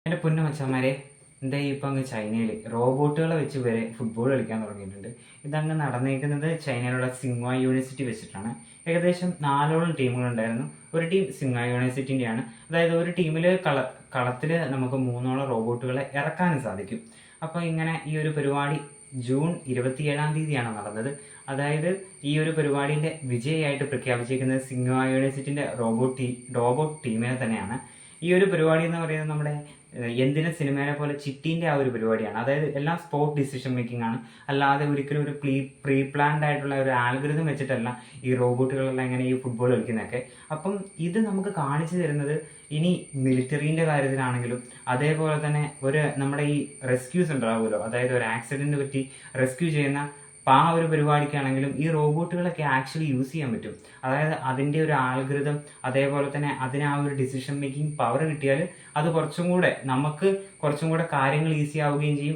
എൻ്റെ പൊന്നു മച്ചന്മാരെ, എന്താ ഇപ്പം അങ്ങ് ചൈനയിൽ റോബോട്ടുകളെ വെച്ച് വരെ ഫുട്ബോൾ കളിക്കാൻ തുടങ്ങിയിട്ടുണ്ട്. ഇതങ്ങ് നടന്നേക്കുന്നത് ചൈനയിലുള്ള സിങ്വായ് യൂണിവേഴ്സിറ്റി വെച്ചിട്ടാണ്. ഏകദേശം 4ഓളം ടീമുകളുണ്ടായിരുന്നു. ഒരു ടീം സിങ്വായ് യൂണിവേഴ്സിറ്റിൻ്റെയാണ്. അതായത് ഒരു ടീമിൽ കളത്തിൽ നമുക്ക് 3ഓളം റോബോട്ടുകളെ ഇറക്കാനും സാധിക്കും. അപ്പോൾ ഇങ്ങനെ ഈ ഒരു പരിപാടി ജൂൺ 27-ാം തീയതിയാണ് നടന്നത്. അതായത് ഈ ഒരു പരിപാടിൻ്റെ വിജയിയായിട്ട് പ്രഖ്യാപിച്ചിരിക്കുന്നത് സിങ്വായ് യൂണിവേഴ്സിറ്റിൻ്റെ റോബോട്ട് ടീമിനെ തന്നെയാണ്. ഈ ഒരു പരിപാടി എന്ന് പറയുന്നത് നമ്മുടെ എന്തിനും സിനിമയെ പോലെ ചിട്ടീൻ്റെ ആ ഒരു പരിപാടിയാണ്. അതായത് എല്ലാം സ്പോട്ട് ഡിസിഷൻ മേക്കിംഗ് ആണ്, അല്ലാതെ ഒരിക്കലും ഒരു പ്രീ പ്ലാൻഡ് ആയിട്ടുള്ള ഒരു ആൽഗരിതം വെച്ചിട്ടല്ല ഈ റോബോട്ടുകളെല്ലാം ഇങ്ങനെ ഈ ഫുട്ബോൾ കളിക്കുന്നതൊക്കെ. അപ്പം ഇത് നമുക്ക് കാണിച്ചു തരുന്നത് ഇനി മിലിറ്ററീൻ്റെ കാര്യത്തിലാണെങ്കിലും അതേപോലെ തന്നെ നമ്മുടെ ഈ റെസ്ക്യൂസ് ഉണ്ടാവുമല്ലോ, അതായത് ഒരു ആക്സിഡന്റ് പറ്റി റെസ്ക്യൂ ചെയ്യുന്ന അപ്പോൾ ആ ഒരു പരിപാടിക്കാണെങ്കിലും ഈ റോബോട്ടുകളൊക്കെ ആക്ച്വലി യൂസ് ചെയ്യാൻ പറ്റും. അതായത് അതിൻ്റെ ഒരു ആൽഗരിതം, അതേപോലെ തന്നെ അതിന് ആ ഒരു ഡിസിഷൻ മേക്കിംഗ് പവർ കിട്ടിയാൽ അത് കുറച്ചും കൂടെ നമുക്ക് കാര്യങ്ങൾ ഈസി ആവുകയും ചെയ്യും.